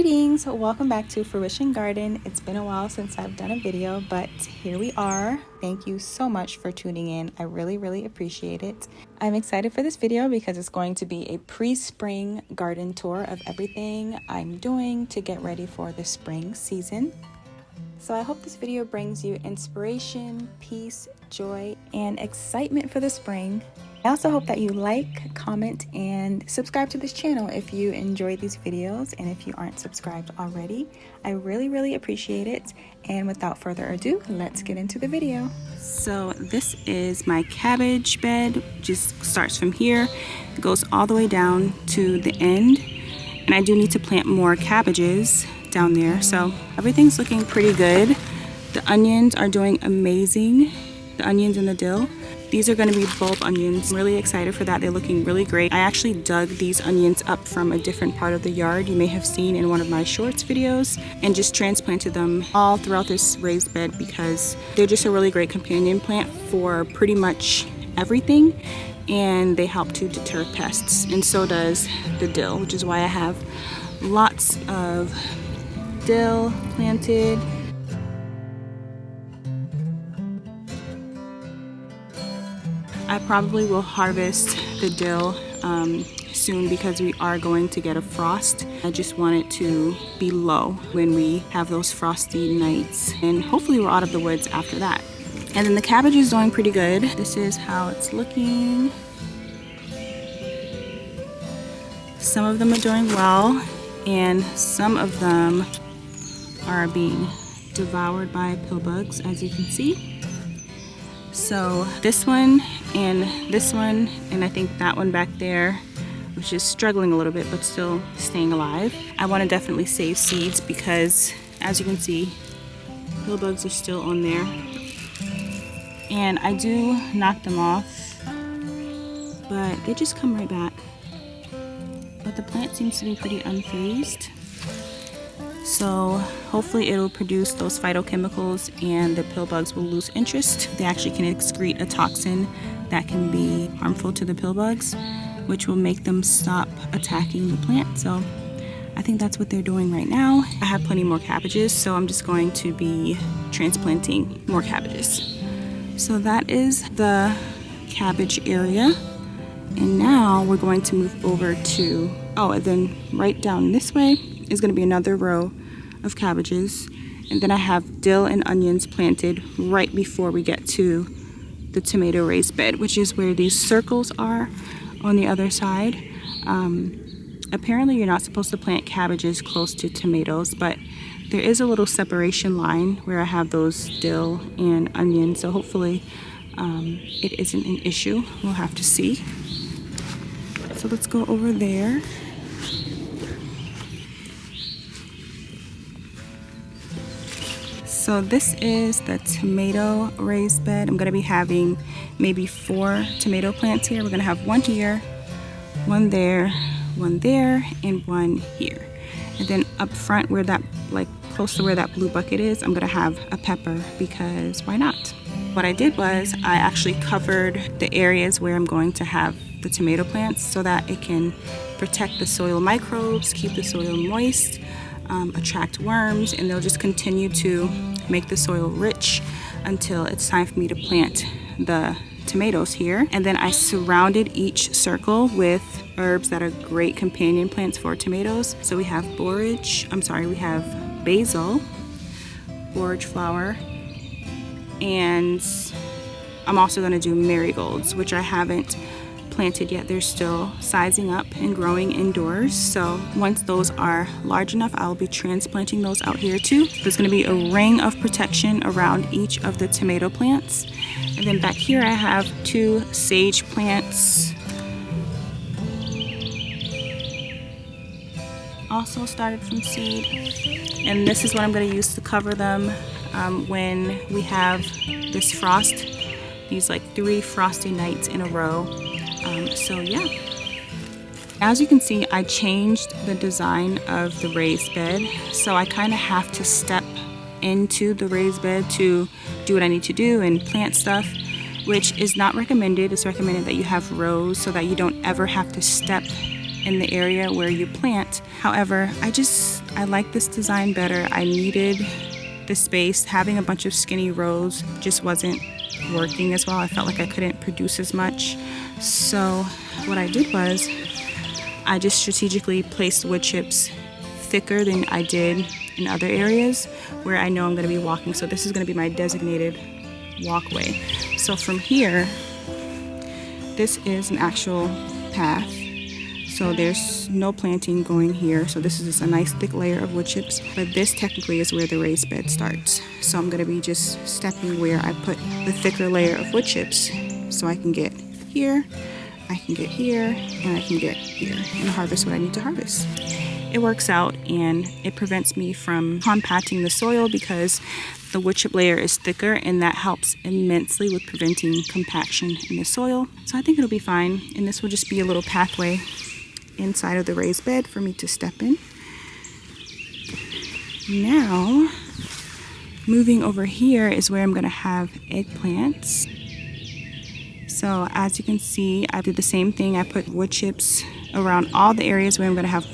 Greetings, welcome back to Fruition Garden. It's been a while since I've done a video, but here we are. Thank you so much for tuning in. I really appreciate it. I'm excited for this video because it's going to be a pre-spring garden tour of everything I'm doing to get ready for the spring season. So I hope this video brings you inspiration, peace, joy, and excitement for the spring. I also hope that you like, comment, and subscribe to this channel if you enjoy these videos, and if you aren't subscribed already. I really appreciate it. And without further ado, let's get into the video. So this is my cabbage bed. Just starts from here, goes all the way down to the end. And I do need to plant more cabbages down there. So everything's looking pretty good. The onions are doing amazing. The onions and the dill. These are going to be bulb onions. I'm really excited for that. They're looking really great. I actually dug these onions up from a different part of the yard you may have seen in one of my shorts videos, and just transplanted them all throughout this raised bed because they're just a really great companion plant for pretty much everything, and they help to deter pests, and so does the dill, which is why I have lots of dill planted. I probably will harvest the dill soon because we are going to get a frost. I just want it to be low when we have those frosty nights, and hopefully we're out of the woods after that. And then the cabbage is doing pretty good. This is how it's looking. Some of them are doing well, and some of them are being devoured by pill bugs, as you can see. So this one, and I think that one back there, which is struggling a little bit but still staying alive. I want to definitely save seeds because, as you can see, pill bugs are still on there. And I do knock them off, but they just come right back. But the plant seems to be pretty unfazed. So hopefully it'll produce those phytochemicals and the pill bugs will lose interest. They actually can excrete a toxin that can be harmful to the pill bugs, which will make them stop attacking the plant. So I think that's what they're doing right now. I have plenty more cabbages, so I'm just going to be transplanting more cabbages. So that is the cabbage area. And now we're going to move over to, and then right down this way is going to be another row of cabbages, and then I have dill and onions planted right before we get to the tomato raised bed, which is where these circles are on the other side. Apparently you're not supposed to plant cabbages close to tomatoes, but there is a little separation line where I have those dill and onions, so hopefully it isn't an issue. We'll have to see. So let's go over there. So this is the tomato raised bed. I'm going to be having maybe 4 tomato plants here. We're going to have one here, one there, and one here. And then up front where that, close to where that blue bucket is, I'm going to have a pepper because why not? What I did was I actually covered the areas where I'm going to have the tomato plants so that it can protect the soil microbes, keep the soil moist, attract worms, and they'll just continue to make the soil rich until it's time for me to plant the tomatoes here. And then I surrounded each circle with herbs that are great companion plants for tomatoes. So we have we have basil, borage flower, and I'm also going to do marigolds, which I haven't planted yet. They're still sizing up and growing indoors, so once those are large enough, I'll be transplanting those out here too. There's going to be a ring of protection around each of the tomato plants. And then back here I have 2 sage plants, also started from seed, and this is what I'm going to use to cover them when we have this frost, these 3 frosty nights in a row. So yeah, as you can see, I changed the design of the raised bed, so I kind of have to step into the raised bed to do what I need to do and plant stuff, which is not recommended. It's recommended that you have rows so that you don't ever have to step in the area where you plant. However, I I like this design better. I needed the space. Having a bunch of skinny rows just wasn't working as well. I felt like I couldn't produce as much. So what I did was I just strategically placed wood chips thicker than I did in other areas where I know I'm going to be walking. So this is going to be my designated walkway. So from here, this is an actual path. So there's no planting going here. So this is just a nice thick layer of wood chips. But this technically is where the raised bed starts. So I'm going to be just stepping where I put the thicker layer of wood chips so I can get here, I can get here, and I can get here and harvest what I need to harvest. It works out and it prevents me from compacting the soil because the wood chip layer is thicker, and that helps immensely with preventing compaction in the soil. So I think it'll be fine, and this will just be a little pathway inside of the raised bed for me to step in. Now, moving over here is where I'm going to have eggplants. So as you can see, I did the same thing. I put wood chips around all the areas where I'm going to have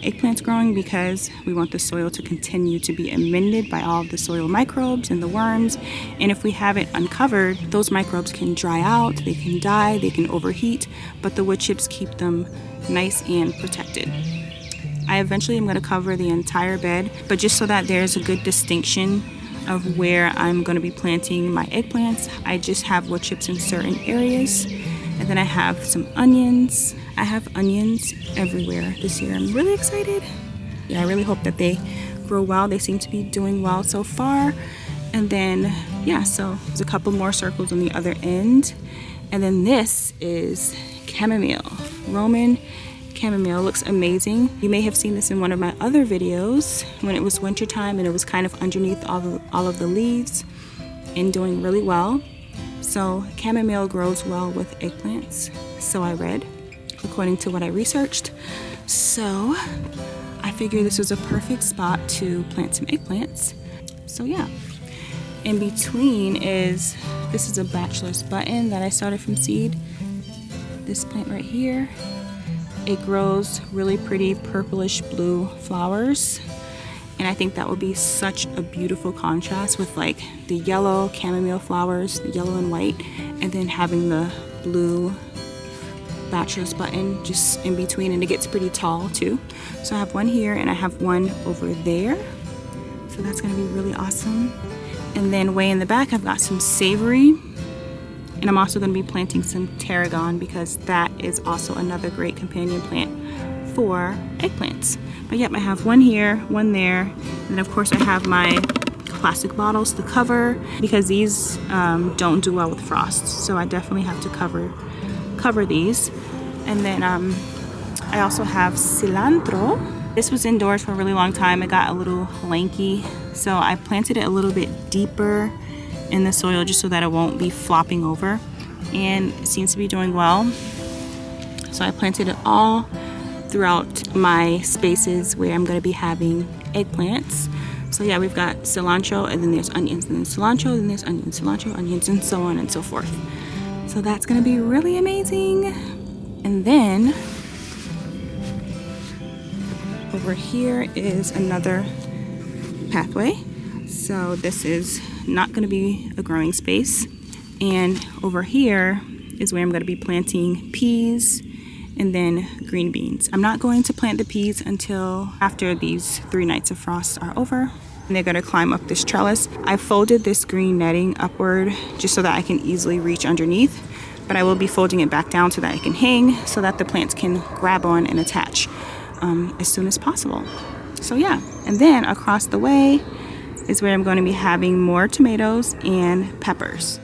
eggplants growing because we want the soil to continue to be amended by all of the soil microbes and the worms. And if we have it uncovered, those microbes can dry out, they can die, they can overheat, but the wood chips keep them nice and protected. I eventually am going to cover the entire bed, but just so that there's a good distinction of where I'm going to be planting my eggplants, I just have wood chips in certain areas. And then I have some onions. I have onions everywhere this year. I'm really excited. Yeah, I really hope that they grow well. They seem to be doing well so far. And then, yeah, so there's a couple more circles on the other end. And then this is chamomile. Roman chamomile looks amazing. You may have seen this in one of my other videos when it was wintertime and it was kind of underneath all of the leaves and doing really well. So chamomile grows well with eggplants, so I read, according to what I researched. So I figured this was a perfect spot to plant some eggplants. So yeah, in between this is a bachelor's button that I started from seed. This plant right here, it grows really pretty purplish blue flowers. And I think that would be such a beautiful contrast with like the yellow chamomile flowers, the yellow and white, and then having the blue bachelor's button just in between, and it gets pretty tall too. So I have one here and I have one over there. So that's gonna be really awesome. And then way in the back, I've got some savory, and I'm also gonna be planting some tarragon because that is also another great companion plant for eggplants. But yep, I have one here, one there, and then of course I have my plastic bottles to cover because these don't do well with frost, so I definitely have to cover these. And then I also have cilantro. This was indoors for a really long time. It got a little lanky, so I planted it a little bit deeper in the soil just so that it won't be flopping over, and it seems to be doing well. So I planted it all throughout my spaces where I'm going to be having eggplants. So yeah, we've got cilantro, and then there's onions, and then cilantro, then there's onions, cilantro, onions, and so on and so forth. So that's going to be really amazing. And then over here is another pathway. So this is not going to be a growing space. And over here is where I'm going to be planting peas and then green beans. I'm not going to plant the peas until after these 3 nights of frost are over. And they're going to climb up this trellis. I folded this green netting upward just so that I can easily reach underneath, but I will be folding it back down so that it can hang so that the plants can grab on and attach as soon as possible. So yeah, and then across the way is where I'm going to be having more tomatoes and peppers.